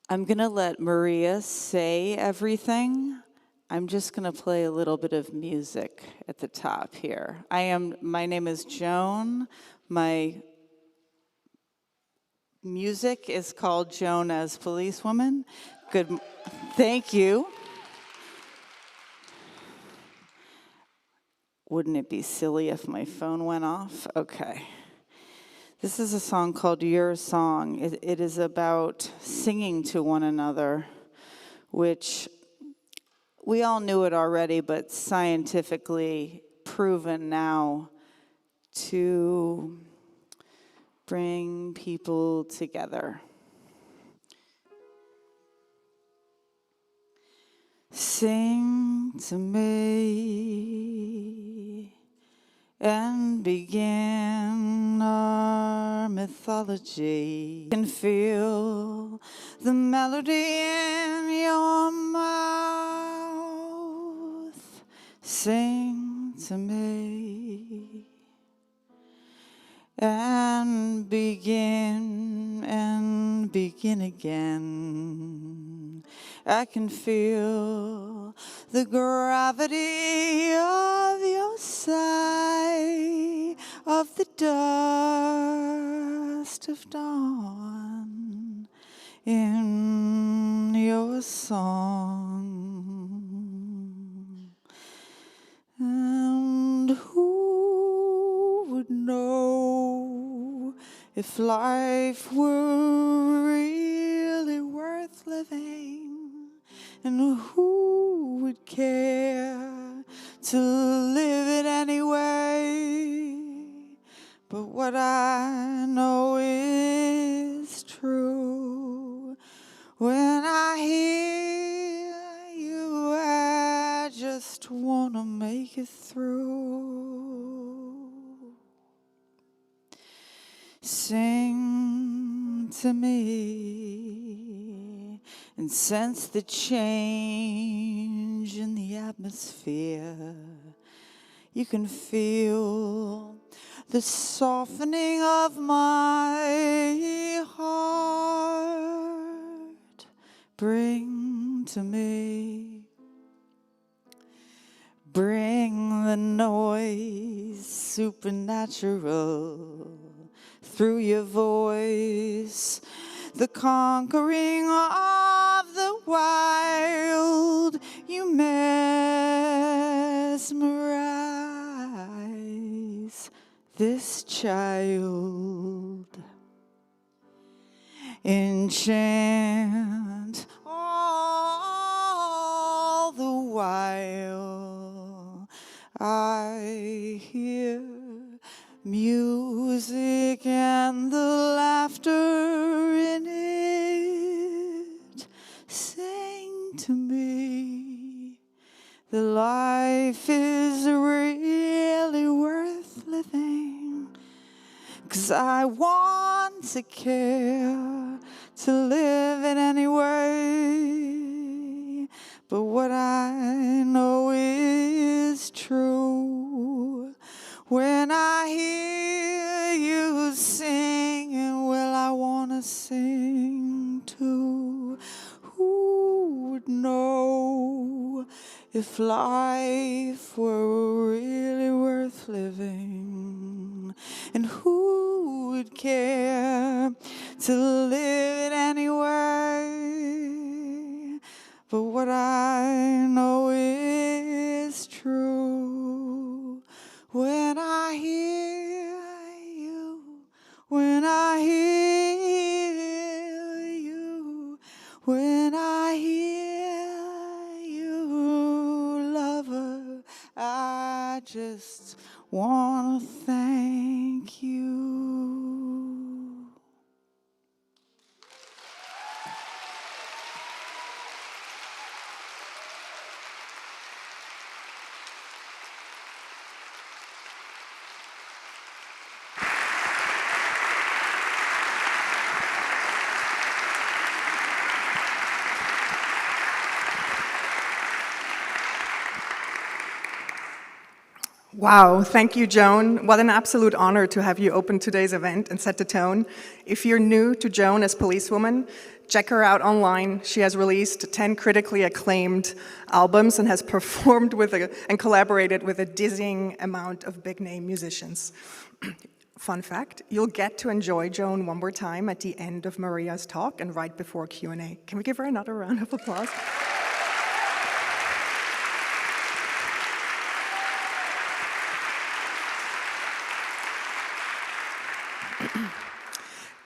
I'm going to let Maria say everything. I'm just going to play a little bit of music at the top here. My name is Joan. My music is called Joan as Policewoman. Good, thank you. Wouldn't it be silly if my phone went off? Okay. This is a song called Your Song. It is about singing to one another, which we all knew it already, but scientifically proven now to bring people together. Sing to me and begin our mythology. You can feel the melody in your mouth. Sing to me and begin again. I can feel the gravity of your sigh, of the dust of dawn in your song. And who would know if life were really worth living? And who would care to live it anyway? But what I know is true. When I hear you, I just wanna make it through. Sing to me and sense the change in the atmosphere. You can feel the softening of my heart. Bring to me, bring the noise supernatural through your voice, the conquering of the wild. You mesmerize this child. Enchant all the while. I hear music and the laughter in it. Sing to me, the life is really worth living. 'Cause I want to care, to live it anyway. But what I know is true. When I hear you singing, well, I want to sing too. Who would know if life were really worth living? And who would care to live it anyway? But what I know is true. When I hear you, when I hear you, when I hear you, lover, I just want to thank you. Wow, thank you, Joan. What an absolute honor to have you open today's event and set the tone. If you're new to Joan as Policewoman, check her out online. She has released 10 critically acclaimed albums and has performed and collaborated with a dizzying amount of big-name musicians. Fun fact, you'll get to enjoy Joan one more time at the end of Maria's talk and right before Q&A. Can we give her another round of applause?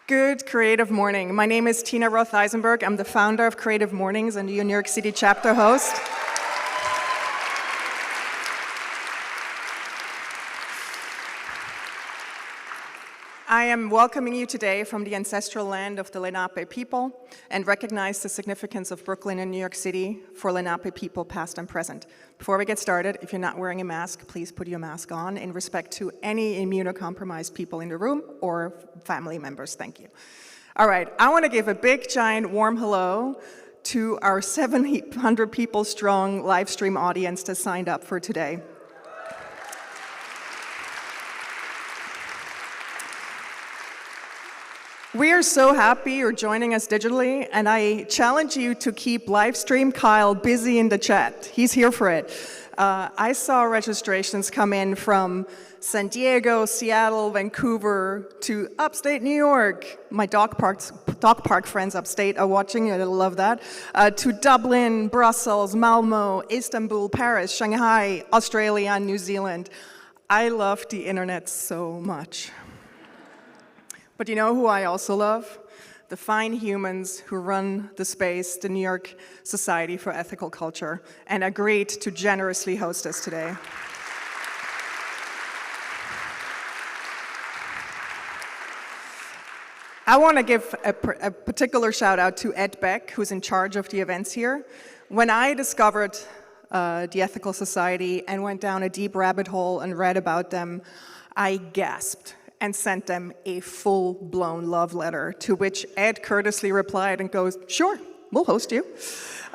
Good creative morning. My name is Tina Roth-Eisenberg. I'm the founder of Creative Mornings and the New York City chapter host. I am welcoming you today from the ancestral land of the Lenape people and recognize the significance of Brooklyn and New York City for Lenape people past and present. Before we get started, if you're not wearing a mask, please put your mask on in respect to any immunocompromised people in the room or family members. Thank you. All right, I want to give a big, giant, warm hello to our 700 people strong live stream audience that signed up for today. We are so happy you're joining us digitally, and I challenge you to keep Livestream Kyle busy in the chat. He's here for it. I saw registrations come in from San Diego, Seattle, Vancouver, to upstate New York. My dog park friends upstate are watching, I love that. To Dublin, Brussels, Malmo, Istanbul, Paris, Shanghai, Australia, and New Zealand. I love the internet so much. But you know who I also love? The fine humans who run the space, the New York Society for Ethical Culture, and agreed to generously host us today. I want to give a particular shout out to Ed Beck, who's in charge of the events here. When I discovered the Ethical Society and went down a deep rabbit hole and read about them, I gasped and sent them a full-blown love letter, to which Ed courteously replied and goes, "Sure, we'll host you."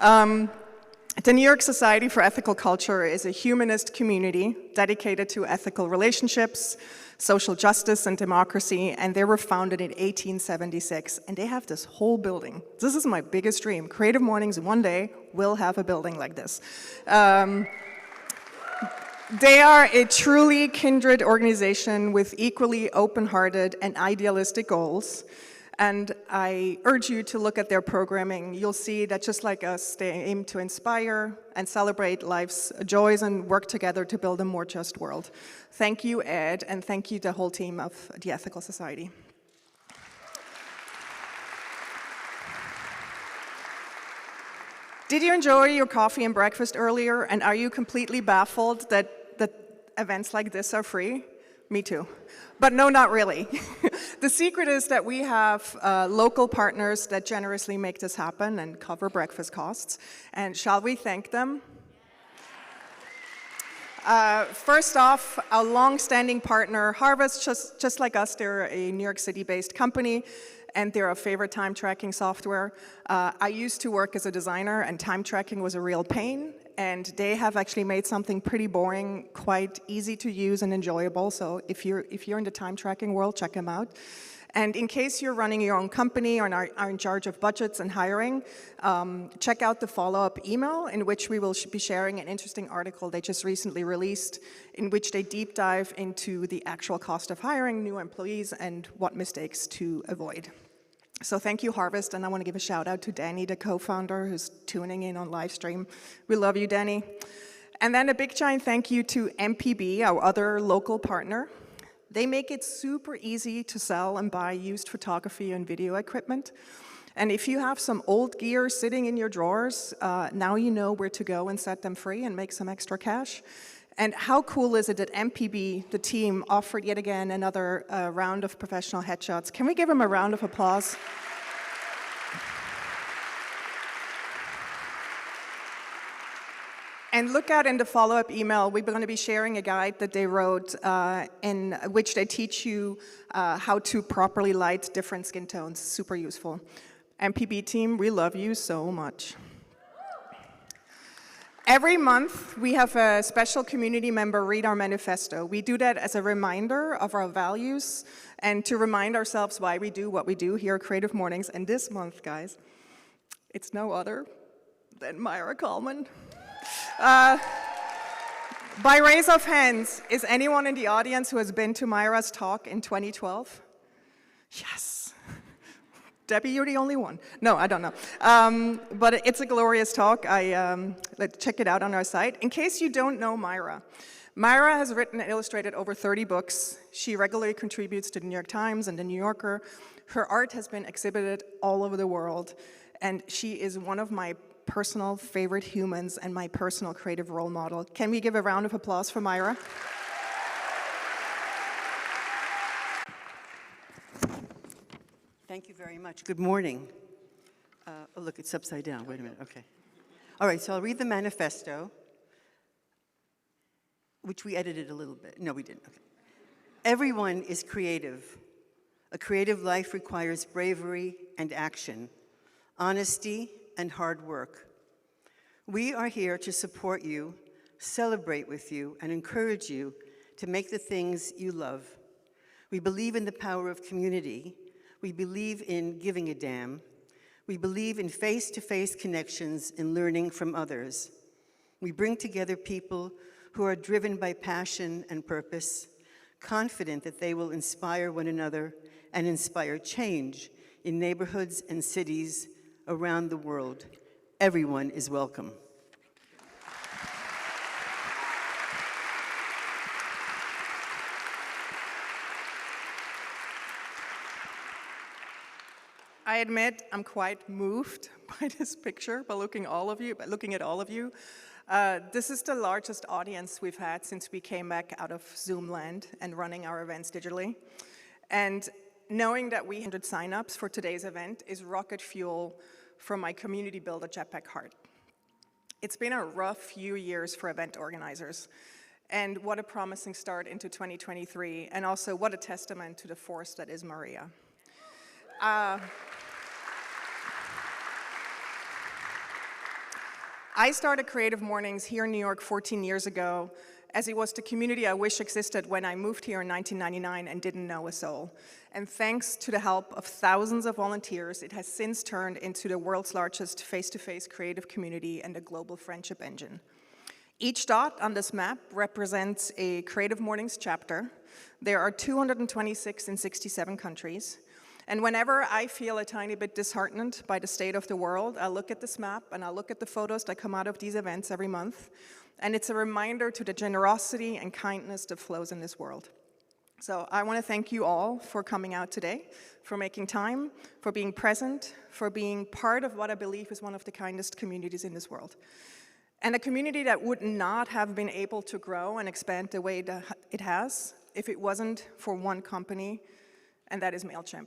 The New York Society for Ethical Culture is a humanist community dedicated to ethical relationships, social justice, and democracy, and they were founded in 1876, and they have this whole building. This is my biggest dream. Creative Mornings one day will have a building like this. They are a truly kindred organization with equally open-hearted and idealistic goals, and I urge you to look at their programming. You'll see that just like us, they aim to inspire and celebrate life's joys and work together to build a more just world. Thank you, Ed, and thank you, the whole team of the Ethical Society. Did you enjoy your coffee and breakfast earlier, and are you completely baffled that events like this are free? Me too. But no, not really. The secret is that we have local partners that generously make this happen and cover breakfast costs. And shall we thank them? First off, a long-standing partner, Harvest, just like us, they're a New York City-based company, and they're a favorite time tracking software. I used to work as a designer, and time tracking was a real pain. And they have actually made something pretty boring quite easy to use and enjoyable. So if you're in the time tracking world, check them out. And in case you're running your own company or are in charge of budgets and hiring, check out the follow-up email in which we will be sharing an interesting article they just recently released in which they deep dive into the actual cost of hiring new employees and what mistakes to avoid. So thank you, Harvest, and I want to give a shout out to Danny, the co-founder, who's tuning in on Livestream. We love you, Danny. And then a big giant thank you to MPB, our other local partner. They make it super easy to sell and buy used photography and video equipment. And if you have some old gear sitting in your drawers, now you know where to go and set them free and make some extra cash. And how cool is it that MPB, the team, offered yet again another round of professional headshots? Can we give them a round of applause? And look out in the follow-up email, we're going to be sharing a guide that they wrote in which they teach you how to properly light different skin tones. Super useful. MPB team, we love you so much. Every month, we have a special community member read our manifesto. We do that as a reminder of our values and to remind ourselves why we do what we do here at Creative Mornings. And this month, guys, it's no other than Myra Coleman. By raise of hands, is anyone in the audience who has been to Myra's talk in 2012? Yes. Debbie, you're the only one. No, I don't know. But it's a glorious talk. Let's check it out on our site. In case you don't know Myra, Myra has written and illustrated over 30 books. She regularly contributes to the New York Times and the New Yorker. Her art has been exhibited all over the world, and she is one of my personal favorite humans and my personal creative role model. Can we give a round of applause for Myra? Thank you very much. Good morning. Oh, look, it's upside down. Wait a minute. Okay. All right, so I'll read the manifesto, which we edited a little bit. No, we didn't. Okay. Everyone is creative. A creative life requires bravery and action, honesty and hard work. We are here to support you, celebrate with you, and encourage you to make the things you love. We believe in the power of community. We believe in giving a damn. We believe in face-to-face connections and learning from others. We bring together people who are driven by passion and purpose, confident that they will inspire one another and inspire change in neighborhoods and cities around the world. Everyone is welcome. I admit I'm quite moved by this picture, by looking at all of you. This is the largest audience we've had since we came back out of Zoom land and running our events digitally. And knowing that we 100 signups for today's event is rocket fuel for my community builder jetpack heart. It's been a rough few years for event organizers. And what a promising start into 2023, and also what a testament to the force that is Maria. I started Creative Mornings here in New York 14 years ago, as it was the community I wish existed when I moved here in 1999 and didn't know a soul. And thanks to the help of thousands of volunteers, it has since turned into the world's largest face-to-face creative community and a global friendship engine. Each dot on this map represents a Creative Mornings chapter. There are 226 in 67 countries. And whenever I feel a tiny bit disheartened by the state of the world, I look at this map and I look at the photos that come out of these events every month. And it's a reminder to the generosity and kindness that flows in this world. So I want to thank you all for coming out today, for making time, for being present, for being part of what I believe is one of the kindest communities in this world. And a community that would not have been able to grow and expand the way that it has if it wasn't for one company, and that is MailChimp.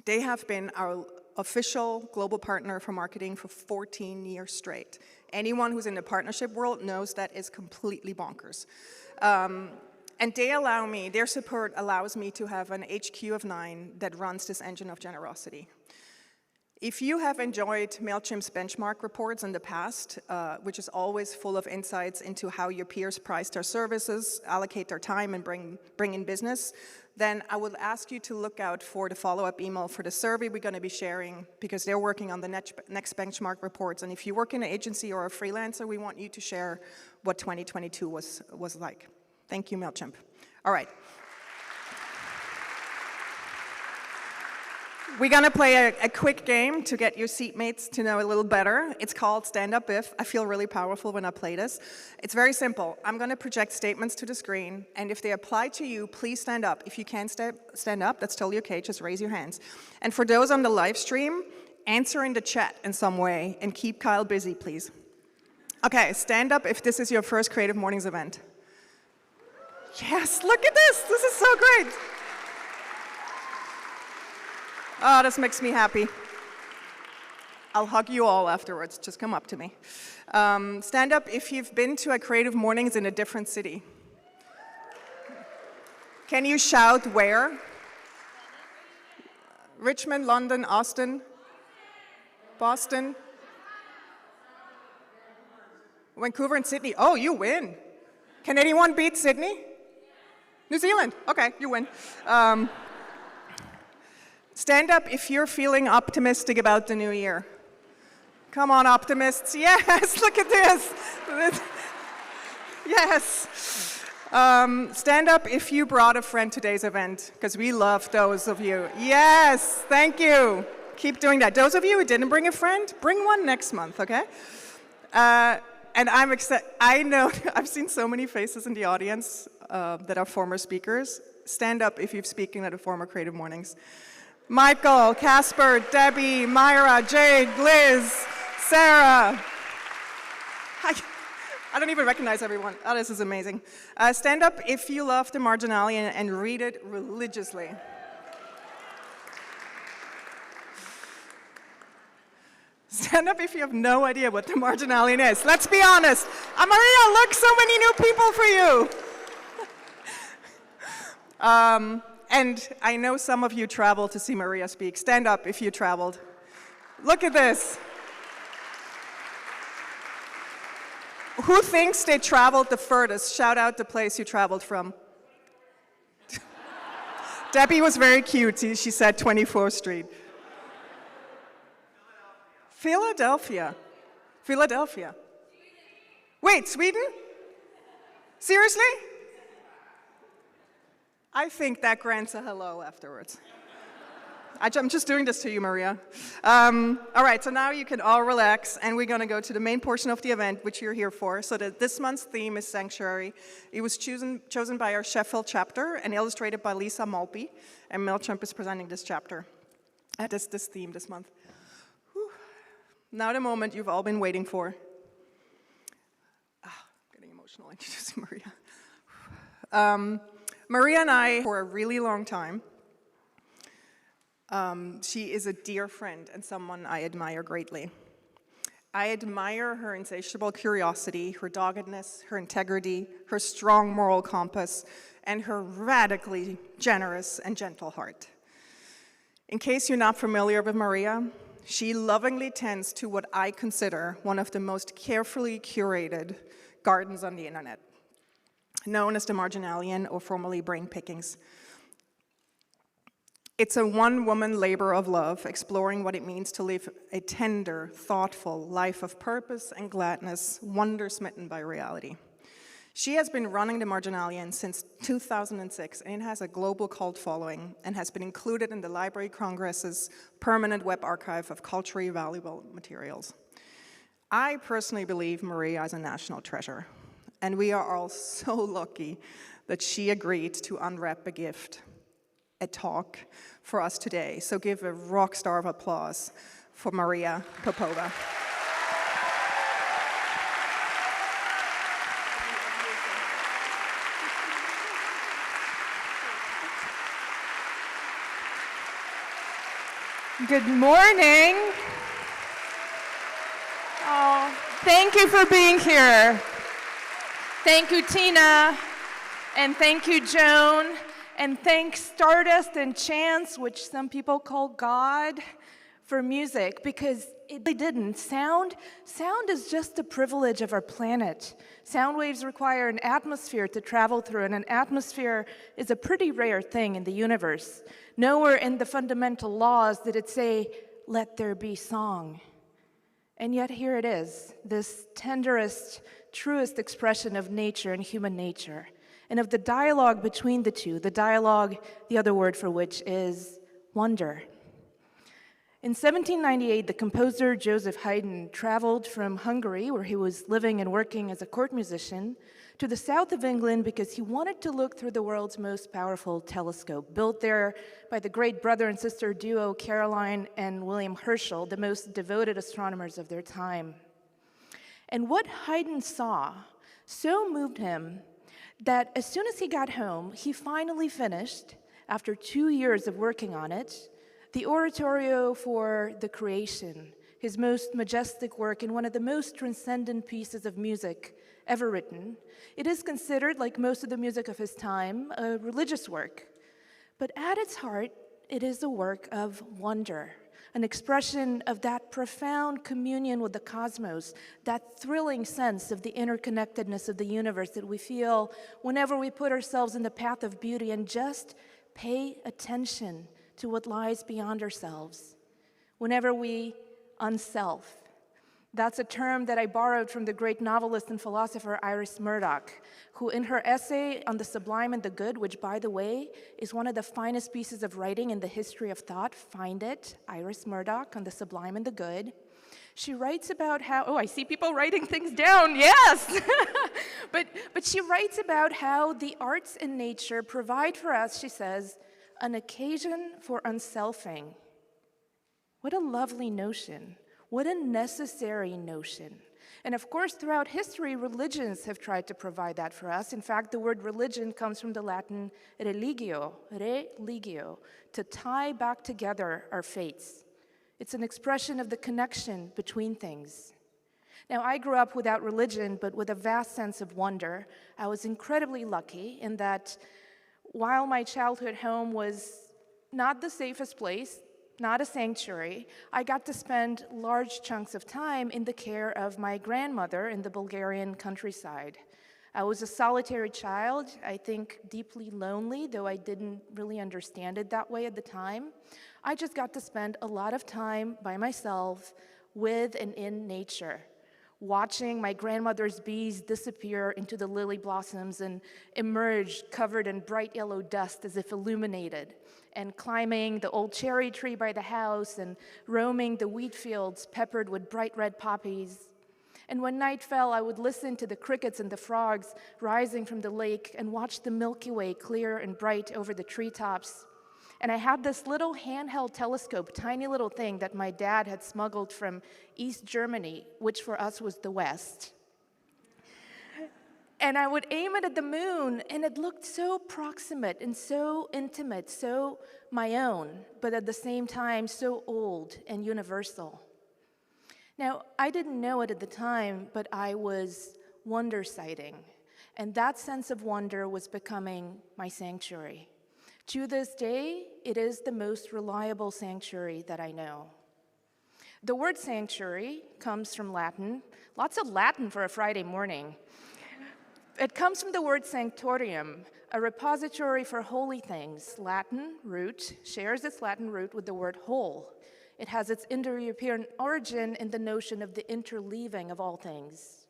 They have been our official global partner for marketing for 14 years straight. Anyone who's in the partnership world knows that is completely bonkers. And their support allows me to have an HQ of 9 that runs this engine of generosity. If you have enjoyed MailChimp's benchmark reports in the past, which is always full of insights into how your peers price their services, allocate their time, and bring in business, then I would ask you to look out for the follow-up email for the survey we're going to be sharing, because they're working on the next benchmark reports. And if you work in an agency or a freelancer, we want you to share what 2022 was like. Thank you, MailChimp. All right. We're going to play a quick game to get your seatmates to know a little better. It's called Stand Up If. I feel really powerful when I play this. It's very simple. I'm going to project statements to the screen, and if they apply to you, please stand up. If you can't stand up, that's totally okay. Just raise your hands. And for those on the live stream, answer in the chat in some way, and keep Kyle busy, please. Okay, stand up if this is your first Creative Mornings event. Yes, look at this. This is so great. Oh, this makes me happy. I'll hug you all afterwards. Just come up to me. Stand up if you've been to a Creative Mornings in a different city. Can you shout where? Richmond, London, Austin, Boston. Vancouver and Sydney. Oh, you win. Can anyone beat Sydney? New Zealand. Okay, you win. Stand up if you're feeling optimistic about the new year. Come on, optimists. Yes, look at this. Yes. Stand up if you brought a friend to today's event, because we love those of you. Yes, thank you. Keep doing that. Those of you who didn't bring a friend, bring one next month, okay? And I'm excited. I know, I've seen so many faces in the audience that are former speakers. Stand up if you've spoken at a former Creative Mornings. Michael, Casper, Debbie, Myra, Jade, Liz, Sarah. I don't even recognize everyone. Oh, this is amazing. Stand up if you love the Marginalia and read it religiously. Stand up if you have no idea what the Marginalian is. Let's be honest. Maria, look, so many new people for you. And I know some of you traveled to see Maria speak. Stand up if you traveled. Look at this. Who thinks they traveled the furthest? Shout out the place you traveled from. Debbie was very cute. She said 24th Street. Philadelphia. Philadelphia. Wait, Sweden? Seriously? I think that grants a hello afterwards. I'm just doing this to you, Maria. All right, so now you can all relax, and we're going to go to the main portion of the event, which you're here for. So this month's theme is Sanctuary. It was chosen by our Sheffield chapter and illustrated by Lisa Malpe, and MailChimp is presenting this chapter, this theme this month. Whew. Now the moment you've all been waiting for. Getting emotional introducing Maria. Maria and I, for a really long time, she is a dear friend and someone I admire greatly. I admire her insatiable curiosity, her doggedness, her integrity, her strong moral compass, and her radically generous and gentle heart. In case you're not familiar with Maria, she lovingly tends to what I consider one of the most carefully curated gardens on the internet, known as the Marginalian, or formerly Brain Pickings. It's a one-woman labor of love, exploring what it means to live a tender, thoughtful life of purpose and gladness, wonder-smitten by reality. She has been running the Marginalian since 2006, and it has a global cult following and has been included in the Library of Congress's permanent web archive of culturally valuable materials. I personally believe Maria is a national treasure, and we are all so lucky that she agreed to unwrap a gift, a talk for us today. So give a rock star of applause for Maria Popova. Good morning. Oh, thank you for being here. Thank you, Tina, and thank you, Joan, and thanks Stardust and Chance, which some people call God, for music, because it really didn't. Sound is just a privilege of our planet. Sound waves require an atmosphere to travel through, and an atmosphere is a pretty rare thing in the universe. Nowhere in the fundamental laws did it say, let there be song. And yet here it is, this tenderest, truest expression of nature and human nature, and of the dialogue between the two, the dialogue, the other word for which is wonder. In 1798, the composer Joseph Haydn traveled from Hungary, where he was living and working as a court musician, to the south of England because he wanted to look through the world's most powerful telescope, built there by the great brother and sister duo Caroline and William Herschel, the most devoted astronomers of their time. And what Haydn saw so moved him that as soon as he got home, he finally finished, after 2 years of working on it, the oratorio for the creation, his most majestic work and one of the most transcendent pieces of music ever written. It is considered, like most of the music of his time, a religious work. But at its heart, it is a work of wonder, an expression of that profound communion with the cosmos, that thrilling sense of the interconnectedness of the universe that we feel whenever we put ourselves in the path of beauty and just pay attention to what lies beyond ourselves, whenever we unself. That's a term that I borrowed from the great novelist and philosopher Iris Murdoch, who in her essay on the sublime and the good, which by the way is one of the finest pieces of writing in the history of thought, find it, Iris Murdoch on the sublime and the good. She writes about how, oh, I see people writing things down, yes! but she writes about how the arts and nature provide for us, she says, an occasion for unselfing. What a lovely notion. What a necessary notion. And of course, throughout history, religions have tried to provide that for us. In fact, the word religion comes from the Latin religio, to tie back together our faiths. It's an expression of the connection between things. Now, I grew up without religion, but with a vast sense of wonder. I was incredibly lucky in that while my childhood home was not the safest place, not a sanctuary, I got to spend large chunks of time in the care of my grandmother in the Bulgarian countryside. I was a solitary child, I think deeply lonely, though I didn't really understand it that way at the time. I just got to spend a lot of time by myself with and in nature, watching my grandmother's bees disappear into the lily blossoms and emerge covered in bright yellow dust as if illuminated, and climbing the old cherry tree by the house and roaming the wheat fields peppered with bright red poppies. And when night fell, I would listen to the crickets and the frogs rising from the lake and watch the Milky Way clear and bright over the treetops. And I had this little handheld telescope, tiny little thing that my dad had smuggled from East Germany, which for us was the West. And I would aim it at the moon, and it looked so proximate and so intimate, so my own, but at the same time so old and universal. Now, I didn't know it at the time, but I was wonder sighting, and that sense of wonder was becoming my sanctuary. To this day, it is the most reliable sanctuary that I know. The word sanctuary comes from Latin, lots of Latin for a Friday morning. It comes from the word sanctorium, a repository for holy things. Latin root shares its Latin root with the word whole. It has its Indo-European origin in the notion of the interleaving of all things.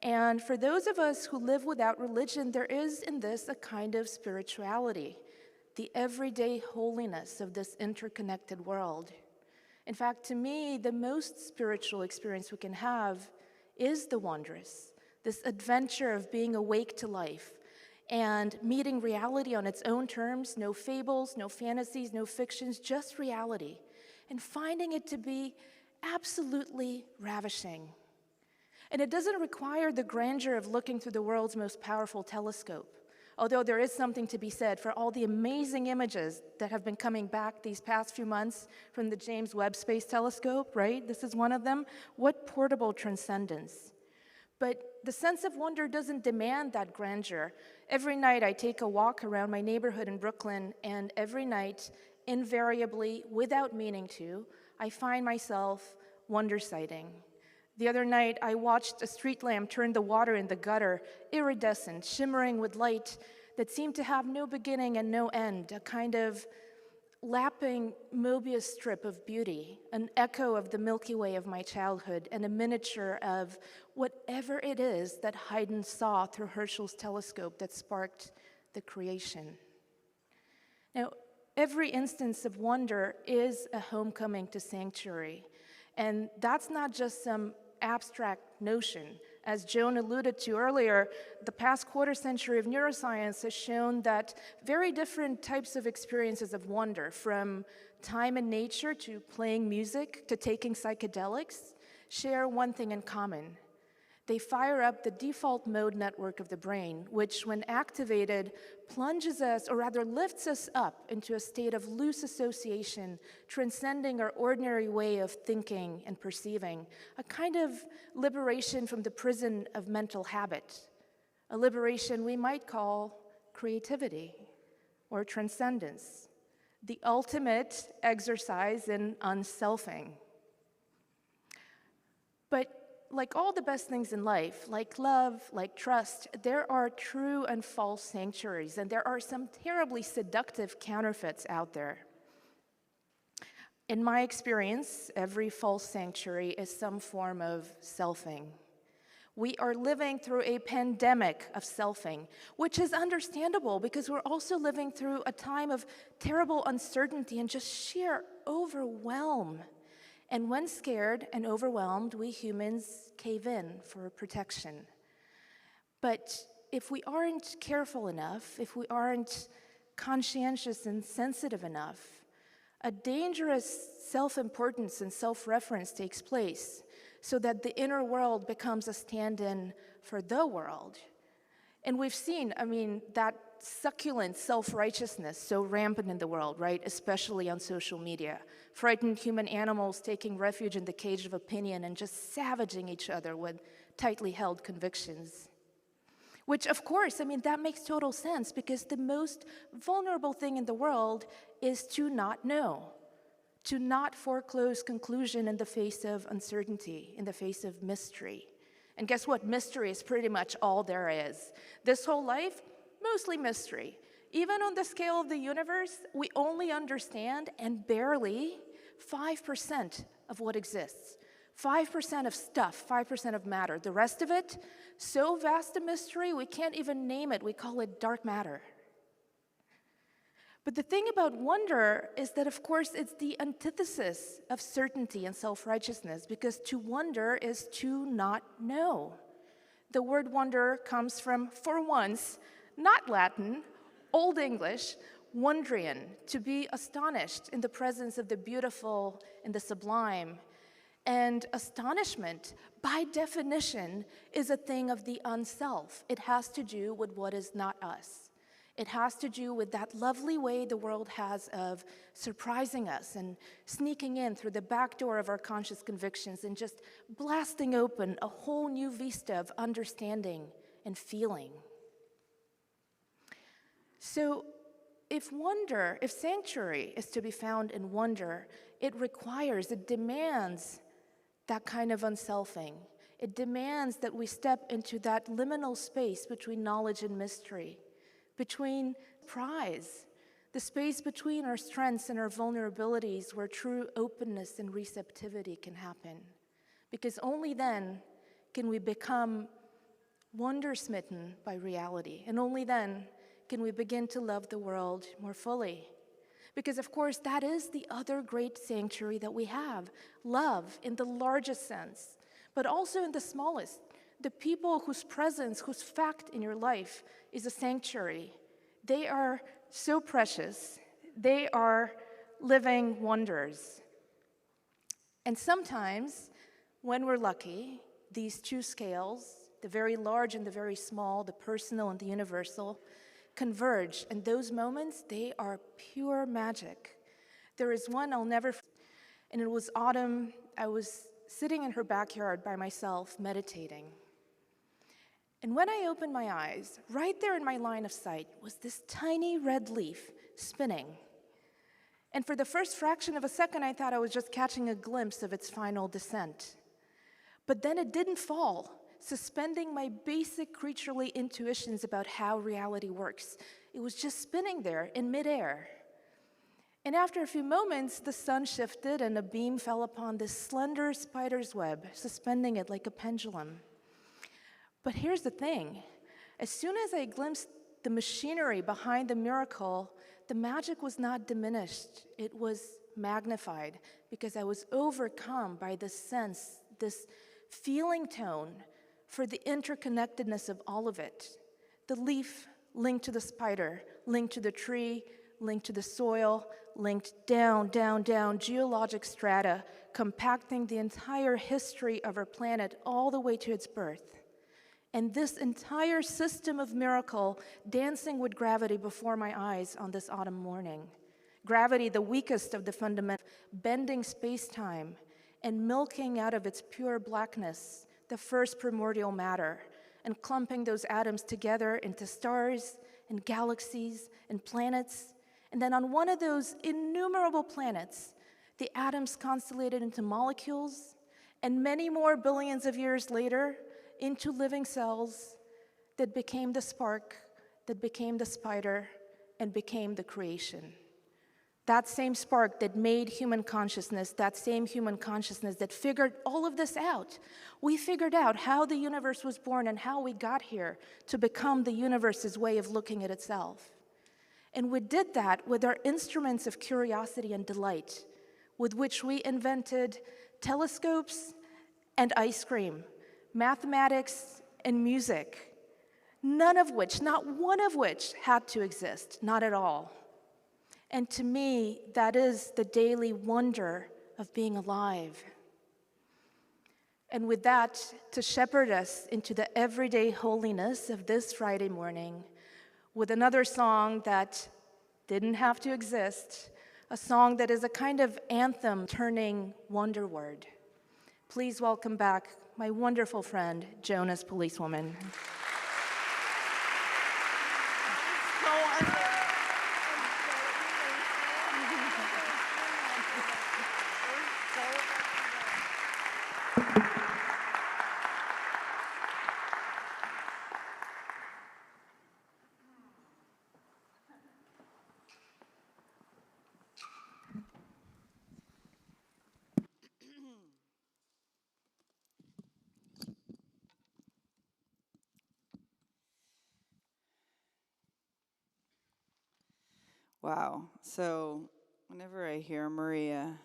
And for those of us who live without religion, there is in this a kind of spirituality, the everyday holiness of this interconnected world. In fact, to me, the most spiritual experience we can have is the wondrous, this adventure of being awake to life and meeting reality on its own terms, no fables, no fantasies, no fictions, just reality, and finding it to be absolutely ravishing. And it doesn't require the grandeur of looking through the world's most powerful telescope, although there is something to be said for all the amazing images that have been coming back these past few months from the James Webb Space Telescope, right? This is one of them. What portable transcendence. But the sense of wonder doesn't demand that grandeur. Every night I take a walk around my neighborhood in Brooklyn, and every night, invariably, without meaning to, I find myself wonder sighting. The other night, I watched a street lamp turn the water in the gutter, iridescent, shimmering with light that seemed to have no beginning and no end, a kind of lapping Mobius strip of beauty, an echo of the Milky Way of my childhood, and a miniature of whatever it is that Haydn saw through Herschel's telescope that sparked the creation. Now, every instance of wonder is a homecoming to sanctuary, and that's not just some abstract notion. As Joan alluded to earlier, the past quarter century of neuroscience has shown that very different types of experiences of wonder, from time in nature to playing music to taking psychedelics, share one thing in common. They fire up the default mode network of the brain, which, when activated, plunges us, or rather lifts us up into a state of loose association, transcending our ordinary way of thinking and perceiving, a kind of liberation from the prison of mental habit, a liberation we might call creativity or transcendence. the ultimate exercise in unselfing. But like all the best things in life, like love, like trust, there are true and false sanctuaries, and there are some terribly seductive counterfeits out there. In my experience, every false sanctuary is some form of selfing. We are living through a pandemic of selfing, which is understandable because we're also living through a time of terrible uncertainty and just sheer overwhelm. And when scared and overwhelmed, we humans cave in for protection. But if we aren't careful enough, if we aren't conscientious and sensitive enough, a dangerous self-importance and self-reference takes place so that the inner world becomes a stand-in for the world. And we've seen, that succulent self-righteousness so rampant in the world, right? Especially on social media. Frightened human animals taking refuge in the cage of opinion and just savaging each other with tightly held convictions. Which, of course, that makes total sense because the most vulnerable thing in the world is to not know, to not foreclose conclusion in the face of uncertainty, in the face of mystery. And guess what? Mystery is pretty much all there is. This whole life, mostly mystery. Even on the scale of the universe, we only understand, and barely, 5% of what exists. 5% of stuff, 5% of matter. The rest of it, so vast a mystery, we can't even name it. We call it dark matter. But the thing about wonder is that, of course, it's the antithesis of certainty and self-righteousness, because to wonder is to not know. The word wonder comes from, for once, not Latin, Old English, wondrian, to be astonished in the presence of the beautiful and the sublime. And astonishment, by definition, is a thing of the unself. It has to do with what is not us. It has to do with that lovely way the world has of surprising us and sneaking in through the back door of our conscious convictions and just blasting open a whole new vista of understanding and feeling. So if sanctuary is to be found in wonder, it demands that kind of unselfing. It demands that we step into that liminal space between knowledge and mystery, between surprise, the space between our strengths and our vulnerabilities where true openness and receptivity can happen. Because only then can we become wonder-smitten by reality, and only then can we begin to love the world more fully. Because, of course, that is the other great sanctuary that we have, love in the largest sense, but also in the smallest. The people whose presence, whose fact in your life is a sanctuary, they are so precious. They are living wonders. And sometimes, when we're lucky, these two scales, the very large and the very small, the personal and the universal, converge, and those moments, they are pure magic. There is one I'll never forget, and it was autumn. I was sitting in her backyard by myself, meditating. And when I opened my eyes, right there in my line of sight was this tiny red leaf spinning. And for the first fraction of a second, I thought I was just catching a glimpse of its final descent. But then it didn't fall, suspending my basic creaturely intuitions about how reality works. It was just spinning there in midair. And after a few moments, the sun shifted and a beam fell upon this slender spider's web, suspending it like a pendulum. But here's the thing. As soon as I glimpsed the machinery behind the miracle, the magic was not diminished. It was magnified because I was overcome by this sense, this feeling tone for the interconnectedness of all of it. The leaf linked to the spider, linked to the tree, linked to the soil, linked down, down, down, geologic strata, compacting the entire history of our planet all the way to its birth. And this entire system of miracle dancing with gravity before my eyes on this autumn morning. Gravity, the weakest of the fundamental, bending space-time and milking out of its pure blackness the first primordial matter and clumping those atoms together into stars and galaxies and planets And then on one of those innumerable planets, the atoms constellated into molecules, and many more billions of years later, into living cells that became the spark, that became the spider, and became the creation. That same spark that made human consciousness, that same human consciousness that figured all of this out. We figured out how the universe was born and how we got here to become the universe's way of looking at itself. And we did that with our instruments of curiosity and delight, with which we invented telescopes and ice cream, mathematics and music, none of which, not one of which, had to exist, not at all. And to me, that is the daily wonder of being alive. And with that, to shepherd us into the everyday holiness of this Friday morning, with another song that didn't have to exist, a song that is a kind of anthem turning wonderward. Please welcome back my wonderful friend, Jonas Policewoman. Wow. So whenever I hear Maria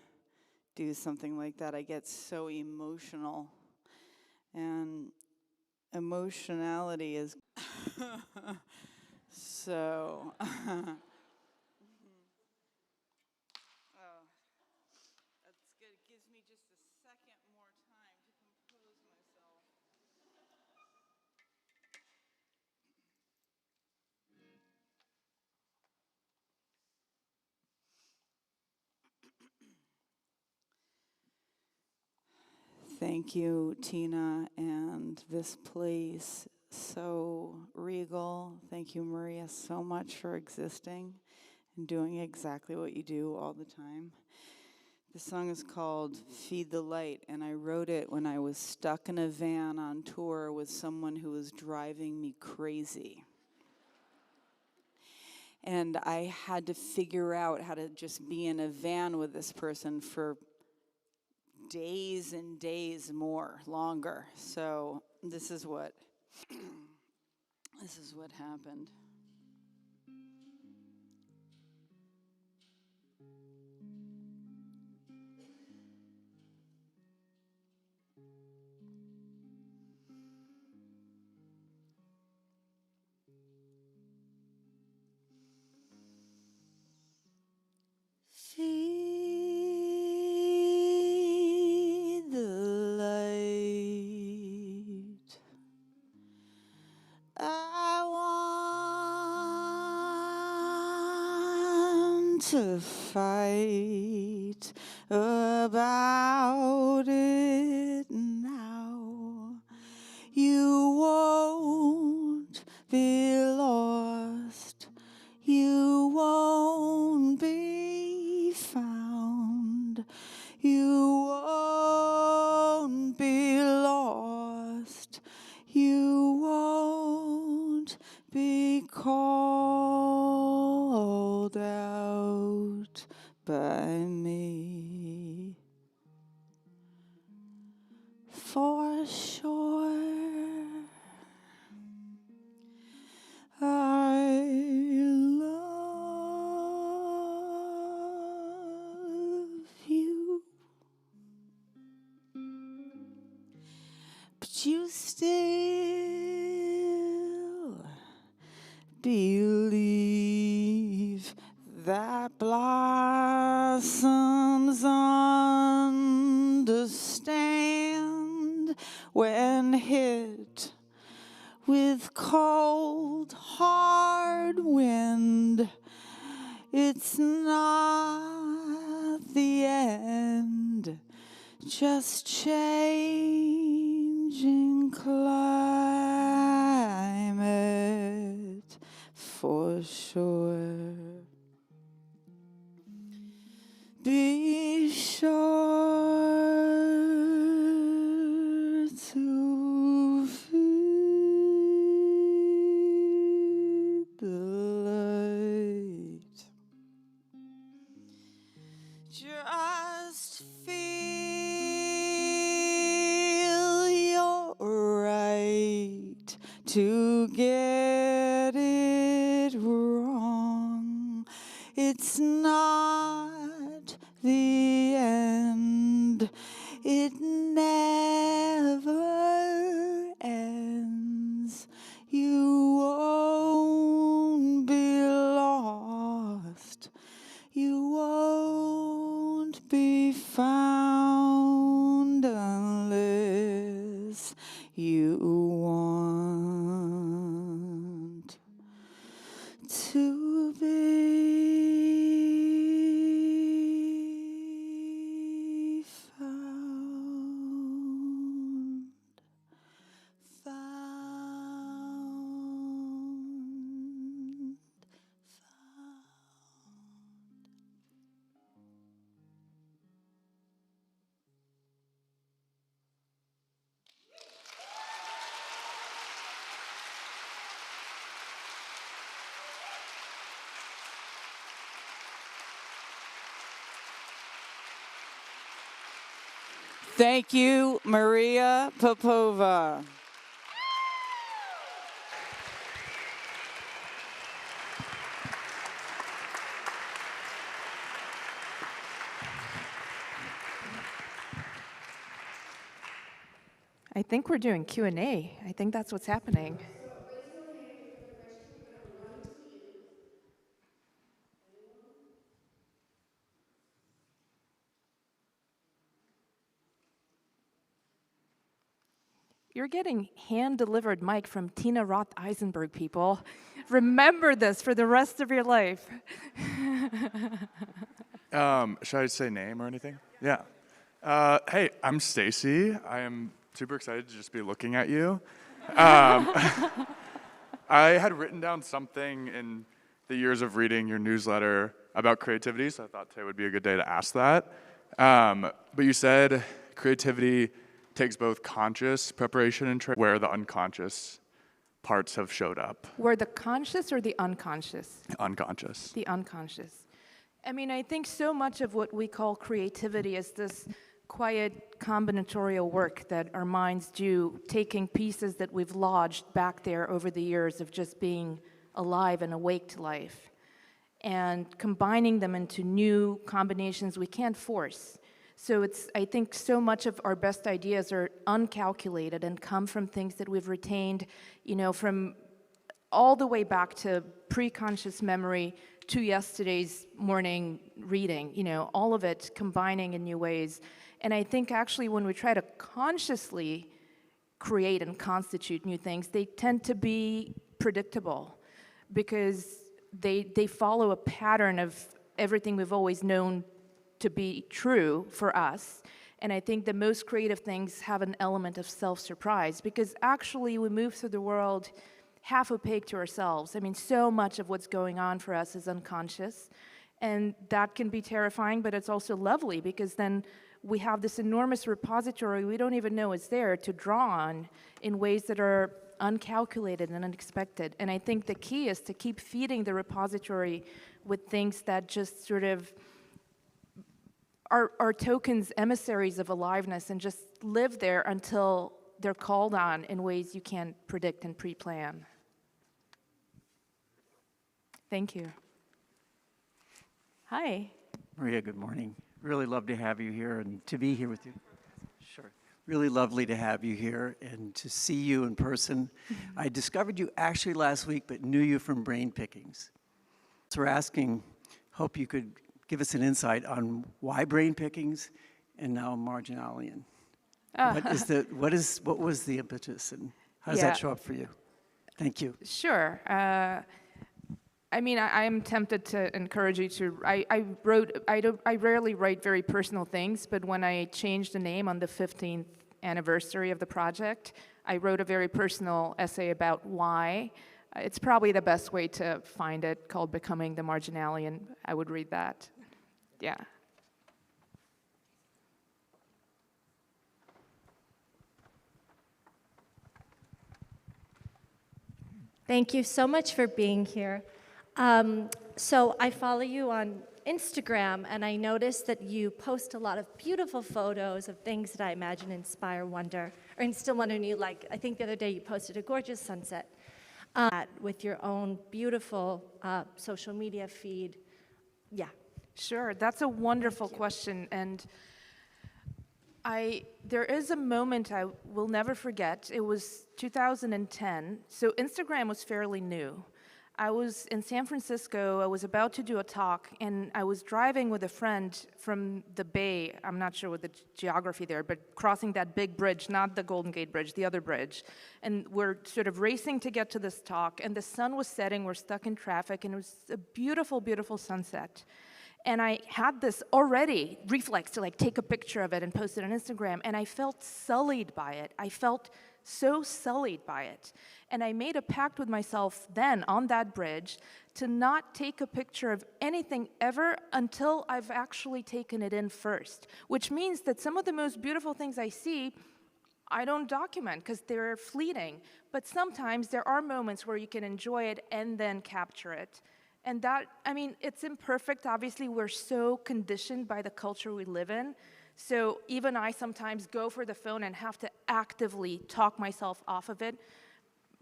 do something like that, I get so emotional. And emotionality is so... Oh, that's good. It gives me just a second more time to compose myself. Thank you, Tina, and this place, so regal. Thank you, Maria, so much for existing and doing exactly what you do all the time. This song is called Feed the Light, and I wrote it when I was stuck in a van on tour with someone who was driving me crazy. And I had to figure out how to just be in a van with this person for days and days longer. So this is what happened. Feed the light. I want to fight about it now. You won't be lost. You won't be found. You won't be lost. You won't be called out by me. For sure, I love you, but you still believe that blossoms understand when hit with cold, hard wind. It's not the end, just changing climate for sure. Just feel you're right to get it wrong. It's not the end. It never ends. You won't be lost. You won't be found unless you want to be found. Found. Thank you, Maria Popova. I think we're doing Q&A. I think that's what's happening. You're getting hand-delivered mic from Tina Roth-Eisenberg, people. Remember this for the rest of your life. Should I say name or anything? Yeah. Hey, I'm Stacy. I am super excited to just be looking at you. I had written down something in the years of reading your newsletter about creativity, so I thought today would be a good day to ask that. But you said creativity takes both conscious preparation and where the unconscious parts have showed up. Were the conscious or the unconscious? Unconscious. The unconscious. I mean, I think so much of what we call creativity is this quiet combinatorial work that our minds do, taking pieces that we've lodged back there over the years of just being alive and awake to life, and combining them into new combinations we can't force. So I think so much of our best ideas are uncalculated and come from things that we've retained, from all the way back to pre-conscious memory to yesterday's morning reading, all of it combining in new ways. And I think actually when we try to consciously create and constitute new things, they tend to be predictable because they follow a pattern of everything we've always known to be true for us. And I think the most creative things have an element of self-surprise because actually we move through the world half opaque to ourselves. I mean, so much of what's going on for us is unconscious, and that can be terrifying, but it's also lovely because then we have this enormous repository we don't even know is there to draw on in ways that are uncalculated and unexpected. And I think the key is to keep feeding the repository with things that just sort of are tokens, emissaries of aliveness, and just live there until they're called on in ways you can't predict and pre-plan. Thank you. Hi. Maria, good morning. Really love to have you here and to be here with you. Sure. Really lovely to have you here and to see you in person. I discovered you actually last week, but knew you from brain pickings. So we're asking, hope you could give us an insight on why brain pickings and now marginalian. What was the impetus and how does that show up for you? Thank you. Sure. I mean, I am tempted to encourage you to. I rarely write very personal things, but when I changed the name on the 15th anniversary of the project, I wrote a very personal essay about why. It's probably the best way to find it, called Becoming the Marginalian. I would read that. Yeah. Thank you so much for being here. So I follow you on Instagram, and I noticed that you post a lot of beautiful photos of things that I imagine inspire wonder, or instill wonder in you. Like, I think the other day you posted a gorgeous sunset with your own beautiful social media feed. Yeah. Sure, that's a wonderful question, and there is a moment I will never forget. It was 2010, so Instagram was fairly new. I was in San Francisco, I was about to do a talk, and I was driving with a friend from the Bay, I'm not sure what the geography there, but crossing that big bridge, not the Golden Gate Bridge, the other bridge. And we're sort of racing to get to this talk, and the sun was setting, we're stuck in traffic, and it was a beautiful, beautiful sunset. And I had this already reflex to like take a picture of it and post it on Instagram, and I felt sullied by it. I felt so sullied by it. And I made a pact with myself then on that bridge to not take a picture of anything ever until I've actually taken it in first, which means that some of the most beautiful things I see, I don't document because they're fleeting. But sometimes there are moments where you can enjoy it and then capture it. And that, I mean, it's imperfect. Obviously, we're so conditioned by the culture we live in. So even I sometimes go for the phone and have to actively talk myself off of it.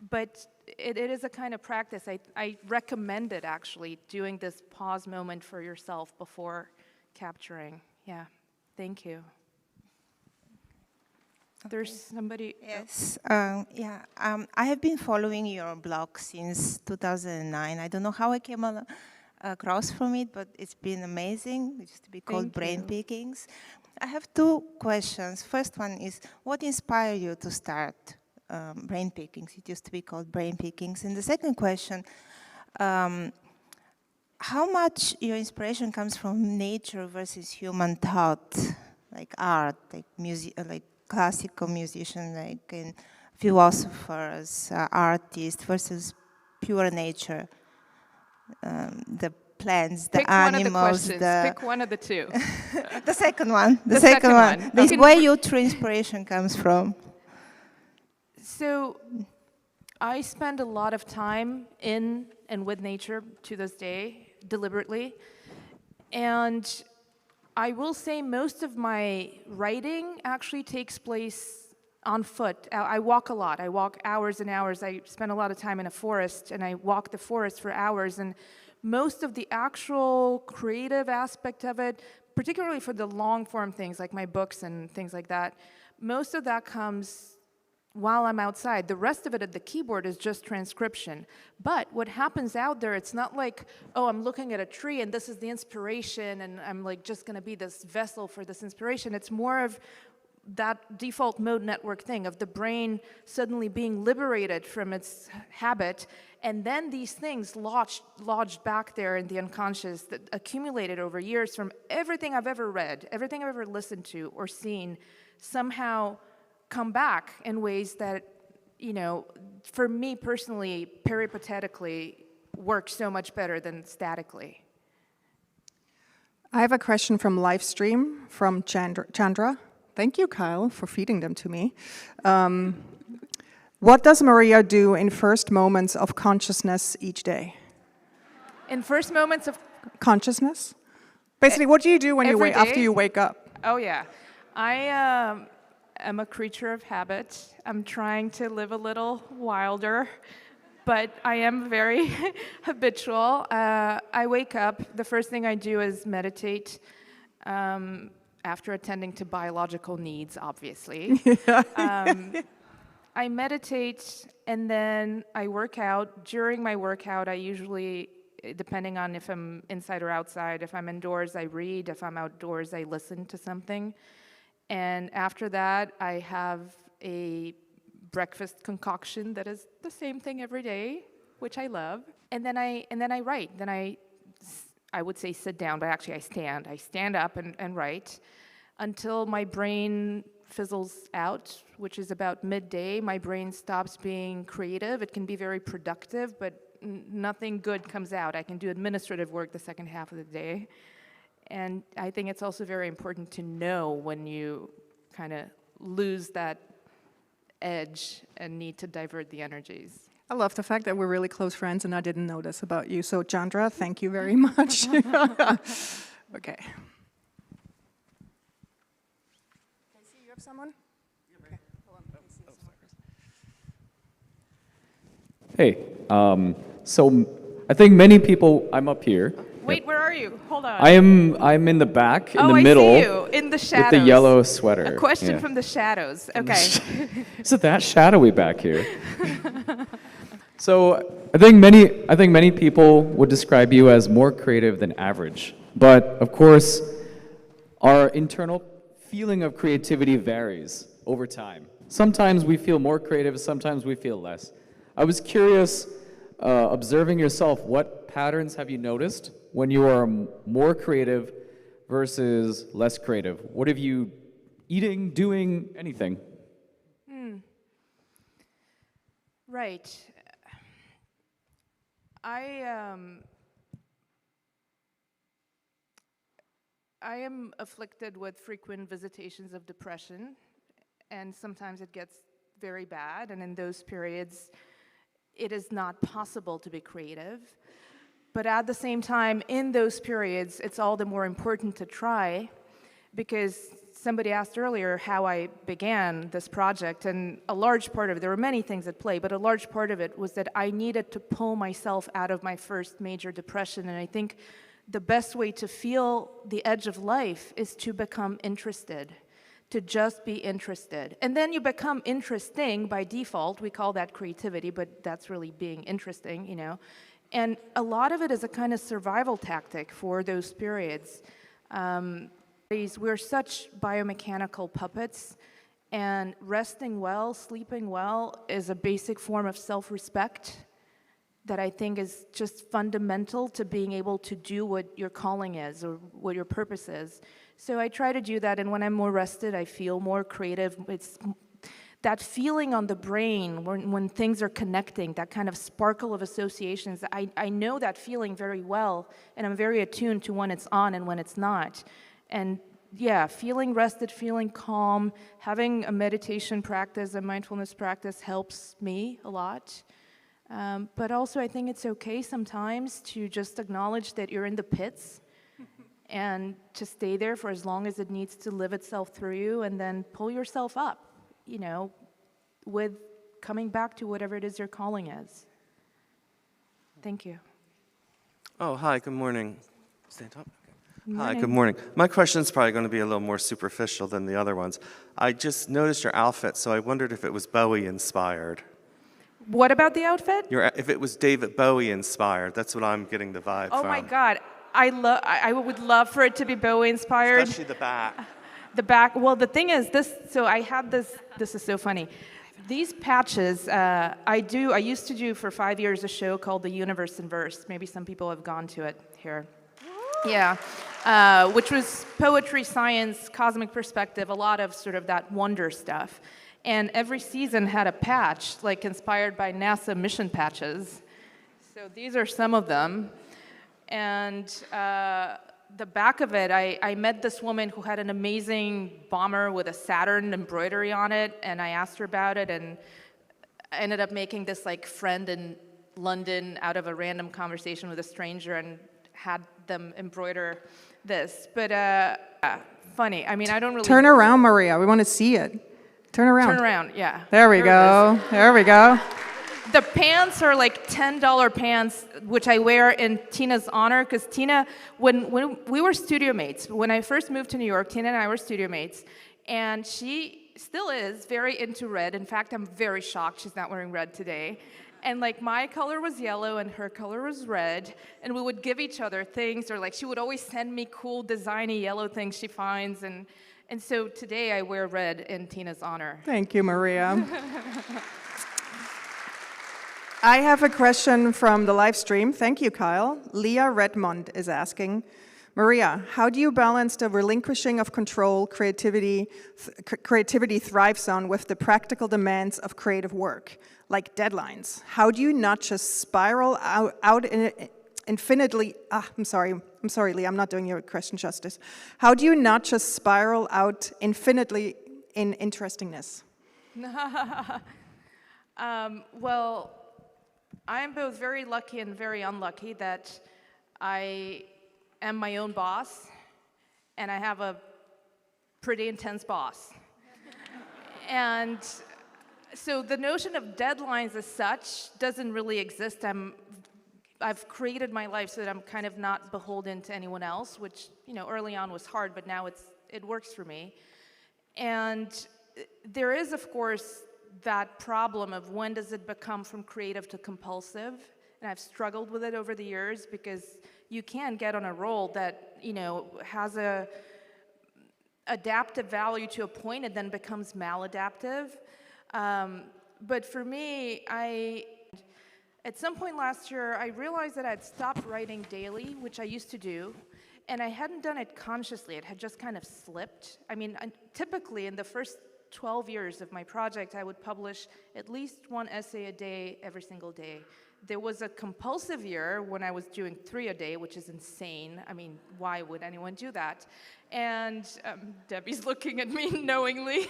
But it is a kind of practice. I recommend it, actually, doing this pause moment for yourself before capturing. Yeah, thank you. There's somebody. Yes, I have been following your blog since 2009. I don't know how I came across from it, but it's been amazing. It used to be called Brain Pickings. I have two questions. First one is, what inspired you to start Brain Pickings? It used to be called Brain Pickings. And the second question, how much your inspiration comes from nature versus human thought, like art, like music, like classical musicians, like and philosophers, artists, versus pure nature, the plants, the animals. Pick one of the two. The second one. The second one. This where your true inspiration comes from. So I spend a lot of time in and with nature to this day, deliberately. And I will say most of my writing actually takes place on foot. I walk a lot. I walk hours and hours. I spend a lot of time in a forest, and I walk the forest for hours. And most of the actual creative aspect of it, particularly for the long-form things like my books and things like that, most of that comes while I'm outside. The rest of it at the keyboard is just transcription. But what happens out there, it's not like, oh, I'm looking at a tree and this is the inspiration and I'm like just gonna be this vessel for this inspiration. It's more of that default mode network thing of the brain suddenly being liberated from its habit, and then these things lodged back there in the unconscious that accumulated over years from everything I've ever read, everything I've ever listened to or seen, somehow come back in ways that, you know, for me personally, peripatetically, work so much better than statically. I have a question from Livestream from Chandra. Thank you, Kyle, for feeding them to me. What does Maria do in first moments of consciousness each day? In first moments of consciousness? Basically, what do you do when you wake after you wake up? Oh yeah, I am a creature of habit. I'm trying to live a little wilder, but I am very habitual. I wake up, the first thing I do is meditate, after attending to biological needs, obviously. I meditate, and then I work out. During my workout, I usually, depending on if I'm inside or outside, if I'm indoors, I read. If I'm outdoors, I listen to something. And after that, I have a breakfast concoction that is the same thing every day, which I love. And then I write. Then I would say sit down, but actually I stand. I stand up and write until my brain fizzles out, which is about midday. My brain stops being creative. It can be very productive, but nothing good comes out. I can do administrative work the second half of the day. And I think it's also very important to know when you kind of lose that edge and need to divert the energies. I love the fact that we're really close friends and I didn't know this about you. So Chandra, thank you very much. Okay. Casey, you have someone? Okay. Hold on. Let me see this. Hey, so I think many people, I'm up here. Wait, where are you? Hold on. I'm in the back, in the middle. I see you, in the shadows. With the yellow sweater. A question yeah. from the shadows. Okay. Is it that shadowy back here? So I think many people would describe you as more creative than average. But of course, our internal feeling of creativity varies over time. Sometimes we feel more creative, sometimes we feel less. I was curious, observing yourself, what patterns have you noticed when you are more creative versus less creative? What have you eating, doing, anything? Right. I am afflicted with frequent visitations of depression, and sometimes it gets very bad, and in those periods, it is not possible to be creative. But at the same time, in those periods, it's all the more important to try, because somebody asked earlier how I began this project, and a large part of it, there were many things at play, but a large part of it was that I needed to pull myself out of my first major depression, and I think the best way to feel the edge of life is to become interested, to just be interested. And then you become interesting by default. We call that creativity, but that's really being interesting, you know. And a lot of it is a kind of survival tactic for those periods. We're such biomechanical puppets, and resting well, sleeping well is a basic form of self-respect that I think is just fundamental to being able to do what your calling is or what your purpose is. So I try to do that, and when I'm more rested, I feel more creative. It's that feeling on the brain when things are connecting, that kind of sparkle of associations. I know that feeling very well, and I'm very attuned to when it's on and when it's not. And yeah, feeling rested, feeling calm, having a meditation practice, a mindfulness practice helps me a lot. But also I think it's okay sometimes to just acknowledge that you're in the pits and to stay there for as long as it needs to live itself through you, and then pull yourself up, you know, with coming back to whatever it is your calling is. Thank you. Oh, hi, good morning. Stay on top. Good Hi, morning. good morning. My question's probably going to be a little more superficial than the other ones. I just noticed your outfit, so I wondered if it was Bowie inspired. What about the outfit? If it was David Bowie inspired, that's what I'm getting the vibe Oh from. my God, I would love for it to be Bowie inspired. Especially the back. The back, well, the thing is, so I had this is so funny. These patches, I used to do for 5 years a show called The Universe in Verse. Maybe some people have gone to it here. Yeah, which was poetry, science, cosmic perspective, a lot of sort of that wonder stuff. And every season had a patch, like inspired by NASA mission patches. So these are some of them. And the back of it, I met this woman who had an amazing bomber with a Saturn embroidery on it, and I asked her about it, and I ended up making this like friend in London out of a random conversation with a stranger, and had them embroider this. But funny, I mean, I don't really... Turn around, Maria, we want to see it. Turn around. Turn around, yeah. There we go, there we go. The pants are like $10 pants, which I wear in Tina's honor, because Tina, when we were studio mates, when I first moved to New York, Tina and I were studio mates, and she still is very into red. In fact, I'm very shocked she's not wearing red today. And like my color was yellow and her color was red, and we would give each other things, or like she would always send me cool designy yellow things she finds, and so today I wear red in Tina's honor. Thank you, Maria. I have a question from the live stream. Thank you, Kyle. Leah Redmond is asking, Maria, how do you balance the relinquishing of control creativity thrives on with the practical demands of creative work, like deadlines? How do you not just spiral out infinitely? I'm sorry, Leah, I'm not doing your question justice. How do you not just spiral out infinitely in interestingness? Well, I am both very lucky and very unlucky that I am my own boss, and I have a pretty intense boss. And so the notion of deadlines as such doesn't really exist. I've created my life so that I'm kind of not beholden to anyone else, which, early on was hard, but now it works for me. And there is, of course, that problem of when does it become from creative to compulsive. And I've struggled with it over the years because you can get on a roll that, has a adaptive value to a point and then becomes maladaptive. But for me, at some point last year, I realized that I'd stopped writing daily, which I used to do, and I hadn't done it consciously. It had just kind of slipped. Typically in the first 12 years of my project, I would publish at least one essay a day every single day. There was a compulsive year when I was doing 3 a day, which is insane. Why would anyone do that? And Debbie's looking at me knowingly.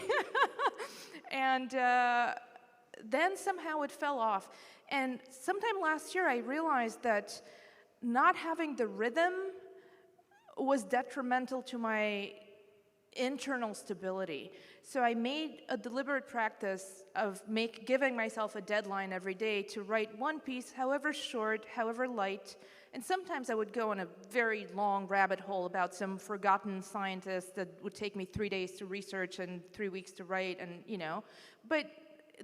And then somehow it fell off. And sometime last year, I realized that not having the rhythm was detrimental to my internal stability. So I made a deliberate practice of giving myself a deadline every day to write one piece, however short, however light. And sometimes I would go on a very long rabbit hole about some forgotten scientist that would take me 3 days to research and 3 weeks to write, and But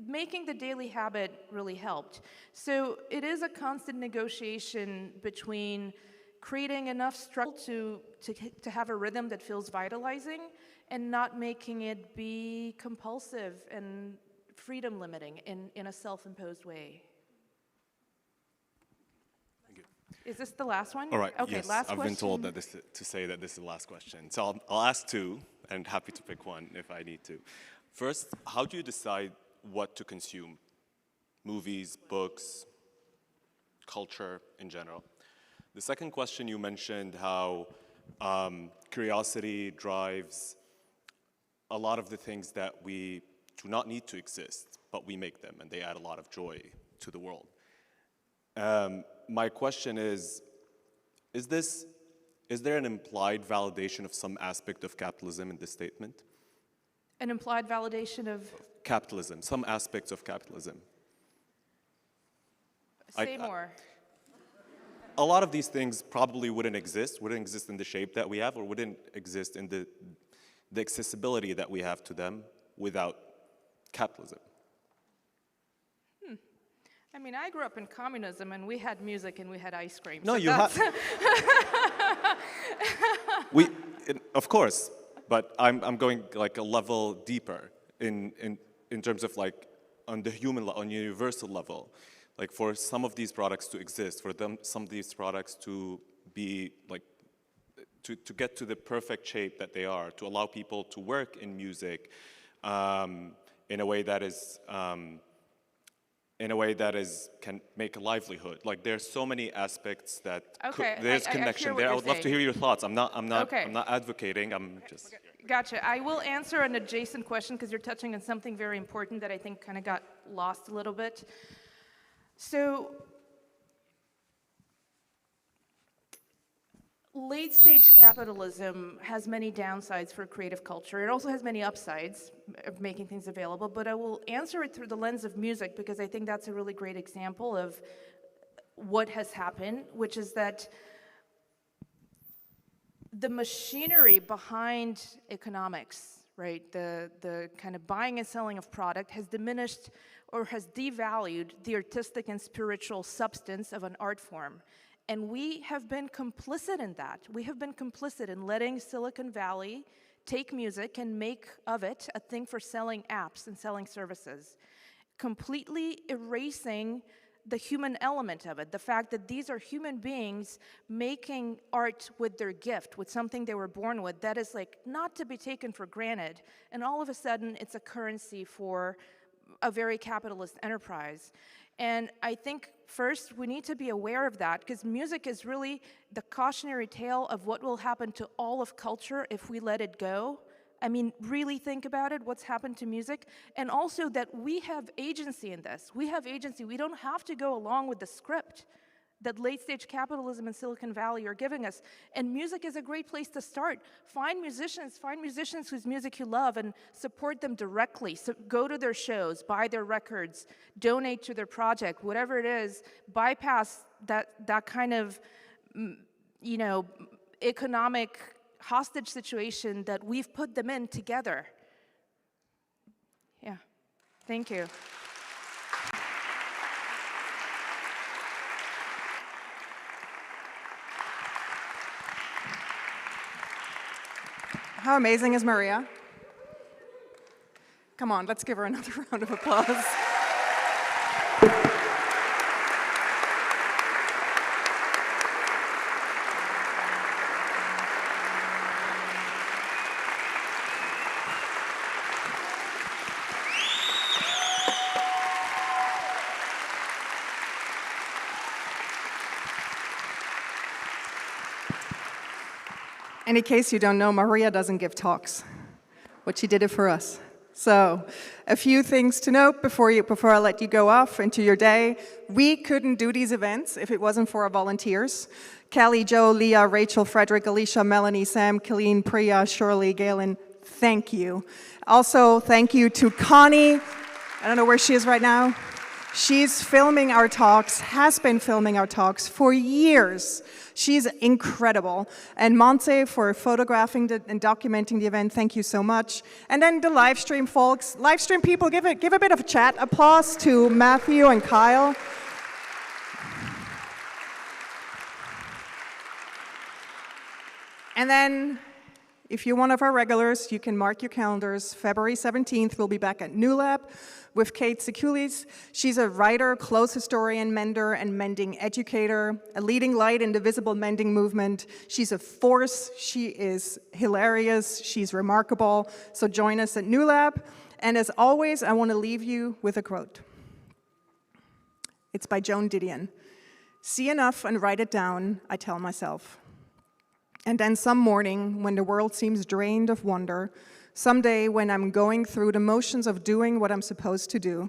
making the daily habit really helped. So it is a constant negotiation between creating enough structure to have a rhythm that feels vitalizing and not making it be compulsive and freedom limiting in a self-imposed way. Thank you. Is this the last one? All right, Okay, yes, last I've question. been told that this is the last question. So I'll ask 2, and happy to pick one if I need to. First, how do you decide what to consume? Movies, books, culture in general. The second question, you mentioned how curiosity drives a lot of the things that we do not need to exist, but we make them, and they add a lot of joy to the world. My question is there an implied validation of some aspect of capitalism in this statement? An implied validation of? Capitalism, some aspects of capitalism. Say more. A lot of these things probably wouldn't exist in the shape that we have, or wouldn't exist in the accessibility that we have to them without capitalism. I grew up in communism, and we had music and we had ice cream. No, so you have. Of course, but I'm going like a level deeper in terms of like on the human, on universal level. Like for some of these products to exist, some of these products to be like, to get to the perfect shape that they are, to allow people to work in music in a way that can make a livelihood. Like there's so many aspects that there's connection there. I would love to hear your thoughts. I'm not advocating. I'm just. Gotcha. I will answer an adjacent question because you're touching on something very important that I think kind of got lost a little bit. So, late-stage capitalism has many downsides for creative culture. It also has many upsides of making things available, but I will answer it through the lens of music because I think that's a really great example of what has happened, which is that the machinery behind economics, right, the kind of buying and selling of product has diminished or has devalued the artistic and spiritual substance of an art form. And we have been complicit in that. We have been complicit in letting Silicon Valley take music and make of it a thing for selling apps and selling services, completely erasing the human element of it, the fact that these are human beings making art with their gift, with something they were born with, that is like not to be taken for granted. And all of a sudden, it's a currency for a very capitalist enterprise. And I think first we need to be aware of that because music is really the cautionary tale of what will happen to all of culture if we let it go I mean, really think about it, what's happened to music, and also that we have agency in this. We have agency. We don't have to go along with the script that late-stage capitalism and Silicon Valley are giving us. And music is a great place to start. Find musicians whose music you love and support them directly. So go to their shows, buy their records, donate to their project, whatever it is, bypass that kind of, economic hostage situation that we've put them in together. Yeah, thank you. How amazing is Maria? Come on, let's give her another round of applause. And in case you don't know, Maria doesn't give talks, but she did it for us. So, a few things to note before I let you go off into your day. We couldn't do these events if it wasn't for our volunteers. Kelly, Joe, Leah, Rachel, Frederick, Alicia, Melanie, Sam, Colleen, Priya, Shirley, Galen, thank you. Also, thank you to Connie. I don't know where she is right now. She's filming our talks, has been filming our talks for years. She's incredible. And Monse for photographing and documenting the event, thank you so much. And then the live stream folks. Live stream people, give a bit of a chat. Applause to Matthew and Kyle. And then, if you're one of our regulars, you can mark your calendars. February 17th, we'll be back at New Lab with Kate Sekulis. She's a writer, clothes historian, mender, and mending educator, a leading light in the visible mending movement. She's a force. She is hilarious. She's remarkable. So join us at New Lab. And as always, I want to leave you with a quote. It's by Joan Didion. See enough and write it down, I tell myself. And then some morning, when the world seems drained of wonder, someday when I'm going through the motions of doing what I'm supposed to do,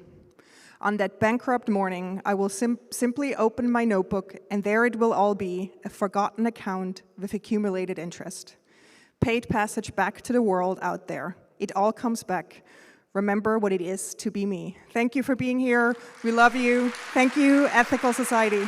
on that bankrupt morning, I will simply open my notebook, and there it will all be, a forgotten account with accumulated interest. Paid passage back to the world out there. It all comes back. Remember what it is to be me. Thank you for being here. We love you. Thank you, Ethical Society.